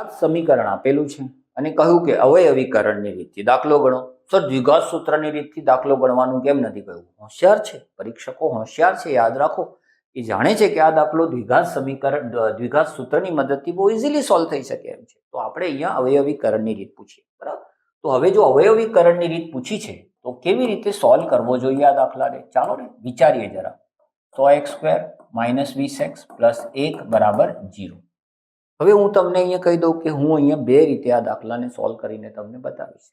દ્વિઘાત સમીકરણ આપેલું છે અને કહ્યું કે અવયવીકરણની રીતથી દાખલો ગણો. સર દ્વિઘાત સૂત્રની રીતથી દાખલો ગણવાનું કેમ નથી કહ્યું? હોશિયાર છે પરીક્ષકો, હોશિયાર છે, યાદ રાખો. એ જાણે છે કે આ દાખલો દ્વિઘાત સૂત્રની મદદથી બહુ ઇઝીલી સોલ્વ થઈ શકે એમ છે. તો આપણે અહીંયા અવયવીકરણની રીત પૂછીએ, બરાબર. તો હવે જો અવયવીકરણની રીત પૂછી છે તો કેવી રીતે સોલ્વ કરવો જોઈએ આ દાખલાને? ચાલો ને વિચારીએ જરા. 100x² - 20x + 1 = 0. હવે હું તમને અહીંયા કહી દઉં કે હું અહીંયા બે રીતે આ દાખલાને સોલ્વ કરીને તમને બતાવીશ.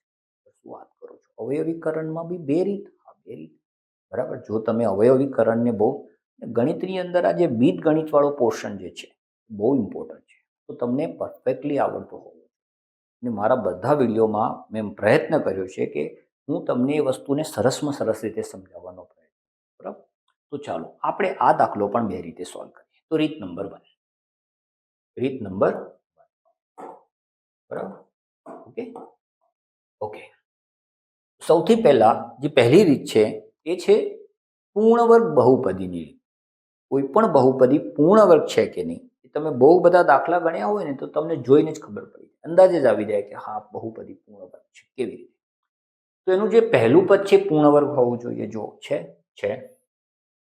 શું વાત કરો છો? અવયવીકરણમાં બી બે રીત? હા, બે રીત, બરાબર. જો તમે અવયવીકરણને બહુ ગણિતની અંદર આ જે બીજગણિતવાળો પોર્શન જે છે બહુ ઇમ્પોર્ટન્ટ છે, તો તમને પરફેક્ટલી આવડતો હોવો જોઈએ. અને મારા બધા વિડીયોમાં મેં પ્રયત્ન કર્યો છે કે હું તમને એ વસ્તુને સરસમાં સરસ રીતે સમજાવવાનો પ્રયત્ન, બરાબર. તો ચાલો આપણે આ દાખલો પણ બે રીતે સોલ્વ કરીએ. તો રીત નંબર 1, બરાબર. ઓકે. સૌથી પહેલા જે પહેલી રીત છે એ છે પૂર્ણવર્ગ બહુપદીની રીત. કોઈ પણ બહુપદી પૂર્ણવર્ગ છે કે નહીં એ તમે બહુ બધા દાખલા ગણ્યા હોય ને તો તમને જોઈને જ ખબર પડી જાય, અંદાજે જ આવી જાય કે હા બહુપદી પૂર્ણવર્ગ છે. કેવી રીતે? તો એનું જે પહેલું પદ છે પૂર્ણવર્ગ હોવું જોઈએ. જો છે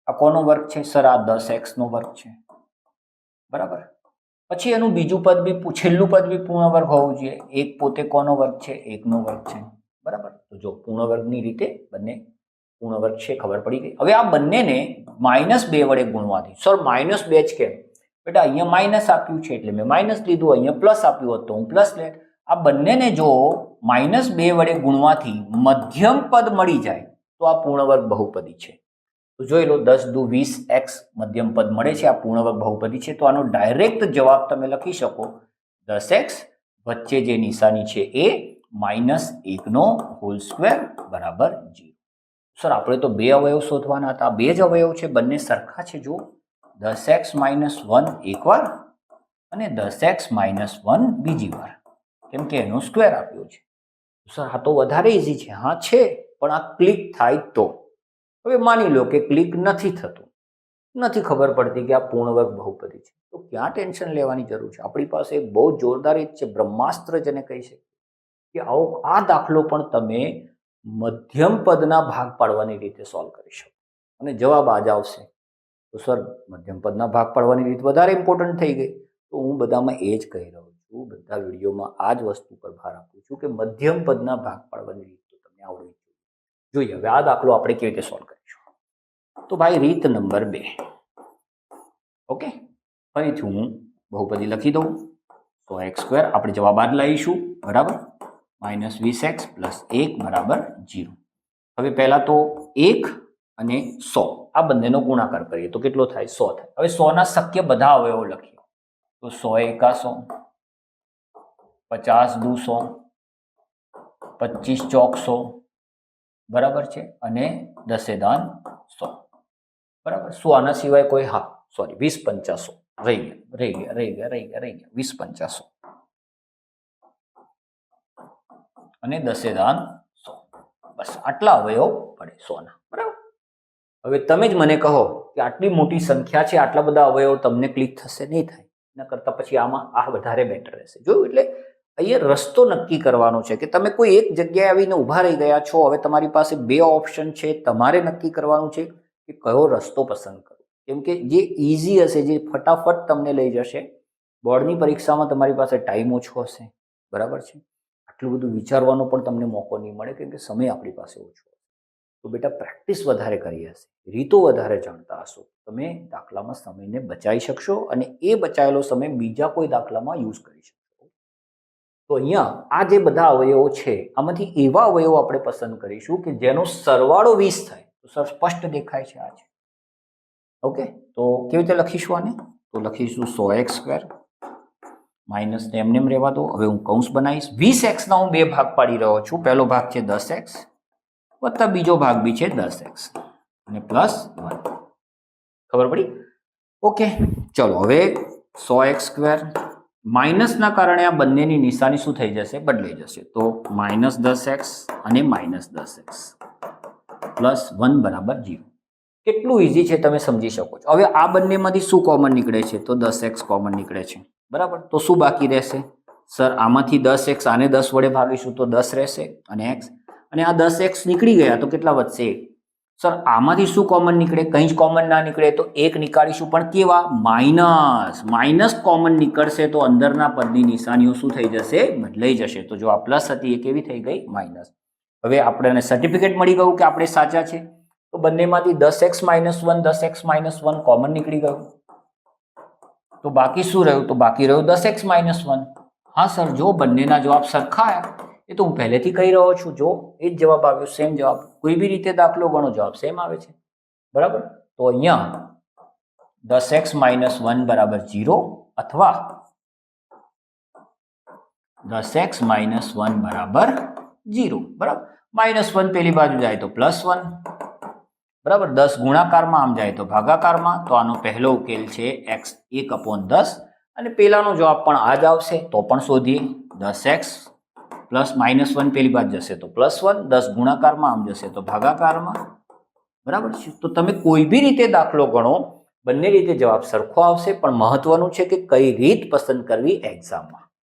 આ કોનો વર્ગ છે? સર આ 10x નો વર્ગ છે, બરાબર. પછી એનું બીજું પદ બી, છેલ્લું પદ બી પૂર્ણવર્ગ હોવું જોઈએ. એક પોતે કોનો વર્ગ છે? 1 નો વર્ગ છે, બરાબર. તો જો પૂર્ણવર્ગની રીતે બંને પૂર્ણવર્ગ છે, ખબર પડી ગઈ. હવે આ બંનેને -2 વડે ગુણવાથી. સર -2 જ કેમ? બેટા અહીંયા માઇનસ આપ્યું છે એટલે મેં માઇનસ લીધું, અહીંયા પ્લસ આપ્યું હોત તો હું પ્લસ લેત. આ બંનેને જો -2 વડે ગુણવાથી મધ્યમ પદ મળી જાય તો આ પૂર્ણવર્ગ બહુપદી છે. તો જોઈ લો 10 દુ 20x મધ્યમ પદ મળે છે, આ પૂર્ણવર્ગ બહુપદી છે. તો આનો ડાયરેક્ટ જવાબ તમે લખી શકો 10x વચ્ચે જે નિશાની છે એ -1² બરાબર 0. સર આપણે તો બે અવયવ શોધવાના હતા. બે જ અવયવ છે, બંને સરખા છે. જો 10x - 1 એકવાર અને 10x - 1 બીજી વાર, કેમ કે એનો સ્ક્વેર આપ્યો છે. સર આ તો વધારે ઇઝી છે. હા છે, પણ આ ક્લિક થાય તો. હવે માની લો કે ક્લિક નથી થતું, નથી ખબર પડતી કે આ પૂર્ણવર્ગ બહુપદી છે, તો ક્યાં ટેન્શન લેવાની જરૂર છે? આપણી પાસે એક બહુ જોરદાર રીત છે, બ્રહ્માસ્ત્ર જેને કહી શકીએ, કે આવો આ દાખલો પણ તમે મધ્યમ પદના ભાગ પાડવાની રીતે સોલ્વ કરી શકો અને જવાબ આ જ આવશે. તો સર મધ્યમ પદના ભાગ પાડવાની રીત વધારે ઇમ્પોર્ટન્ટ થઈ ગઈ. તો હું બધામાં એ જ કહી રહ્યો છું, બધા વિડીયોમાં આ જ વસ્તુ પર ભાર આપું છું કે મધ્યમ પદના ભાગ પાડવાની રીત તો તમને આવડવી જોઈએ. હવે આ દાખલો આપણે કેવી રીતે સોલ્વ કરીશું? તો ભાઈ રીત નંબર 2. ઓકે, ફરીથી હું બહુપદી લખી દઉં. 100x² આપણે જવાબ આ જ લઈશું, બરાબર. -20x + 1 = 0. હવે પહેલા તો 1 અને 100 આ બંનેનો ગુણાકાર કરીએ તો કેટલો થાય? 100 થાય. હવે 100 ના શક્ય બધા અવયવો લખીએ તો 100 × 100, 50 દુ 100, 25 ચોક 100, બરાબર છે, અને 10 દાન 100, બરાબર. 100 આના સિવાય કોઈ? હા સોરી, 20 × 50 રહી ગયા 20 × 50 અને 10 દાન 100. બસ આટલા અવયવ પડે 100 ના, બરાબર. હવે તમે જ મને કહો કે આટલી મોટી સંખ્યા છે, આટલા બધા અવયવ તમને ક્લિક થશે? નહીં થાય. એના કરતાં પછી આમાં આ વધારે બેટર રહેશે. જોયું? એટલે અહીંયા રસ્તો નક્કી કરવાનો છે કે તમે કોઈ એક જગ્યાએ આવીને ઊભા રહી ગયા છો. હવે તમારી પાસે બે ઓપ્શન છે, તમારે નક્કી કરવાનું છે કે કયો રસ્તો પસંદ કરો. કેમ કે જે ઇઝી હશે, જે ફટાફટ તમને લઈ જશે, બોર્ડની પરીક્ષામાં તમારી પાસે ટાઈમ ઓછો હશે, બરાબર છે. આટલું બધું વિચારવાનો પણ તમને મોકો નહીં મળે કેમ કે સમય આપણી પાસે ઓછો હશે. તો બેટા પ્રેક્ટિસ વધારે કરી હશે, રીતો વધારે જાણતા હશો, તમે દાખલામાં સમયને બચાવી શકશો અને એ બચાવેલો સમય બીજા કોઈ દાખલામાં યુઝ કરી શકશો. તો અહીંયા આ જે બધા અવયવો છે આમાંથી એવા અવયવો આપણે પસંદ કરીશું કે જેનો સરવાળો 20 થાય. તો સર સ્પષ્ટ દેખાય છે આ છે. ઓકે, તો કેવી રીતે લખીશું આને? તો લખીશું 100x² માઇનસ ને એમને એમ રહેવા દો. હવે હું કૌંસ બનાવીશ. 20x ના હું બે ભાગ પાડી રહ્યો છું. પહેલો ભાગ છે 10x વત્તા બીજો ભાગ બી છે 10x અને +1. ખબર પડી? ઓકે, ચલો હવે 100x² માઇનસના કારણે આ બંનેની નિશાની શું થઈ જશે? બદલાઈ જશે. તો -10x અને -10x +1 = 0. કેટલું ઇઝી છે તમે સમજી શકો છો. હવે આ બંનેમાંથી શું કોમન નીકળે છે? તો 10x કોમન નીકળે છે, બરાબર. તો શું બાકી રહેશે? સર આમાંથી 10x આને 10 વડે ભાગીશું તો 10 રહેશે અને x અને આ 10x નીકળી ગયા તો કેટલા વધશે? સર આમાંથી શું કોમન નીકળે? કંઈ જ કોમન ના નીકળે તો 1 નીકાળીશું, પણ કેવા? માઇનસ કોમન નીકળશે તો અંદરના પદની નિશાનીઓ શું થઈ જશે? બદલાઈ જશે. તો જો આ પ્લસ હતી એ કેવી થઈ ગઈ? માઇનસ. હવે આપણને સર્ટિફિકેટ મળી ગયું કે આપણે સાચા છે. તો બંનેમાંથી 10x - 1 10x - 1 કોમન નીકળી ગયું. તો બાકી શું રહ્યું? તો બાકી રહ્યું 10x - 1. હા સર, જો બંનેના જવાબ સરખા આવ્યા એ તો હું પહેલેથી કહી રહ્યો છું. જો એ જ જવાબ આવ્યો, સેમ જવાબ. કોઈ બી રીતે દાખલો ગણો જવાબ સેમ આવે છે. બરાબર. તો અહીંયા 10x - 1 બરાબર 0 અથવા 10x - 1 બરાબર 0. બરાબર. -1 પેલી બાજુ જાય તો +1. બરાબર. 10 ગુણાકારમાં આમ જાય તો ભાગાકારમાં. તો આનો પહેલો ઉકેલ છે x 1/10 અને પેલાનો જવાબ પણ આ જ આવશે. તો પણ શોધીએ. 10x પ્લસ -1 પેલી બાજુ જશે તો +1, 10 ગુણાકારમાં આમ જશે તો ભાગાકારમાં. બરાબર છે. તો તમે કોઈ બી રીતે દાખલો ગણો, બંને રીતે જવાબ સરખો આવશે, પણ મહત્વનું છે કે કઈ રીત પસંદ કરવી એક્ઝામમાં.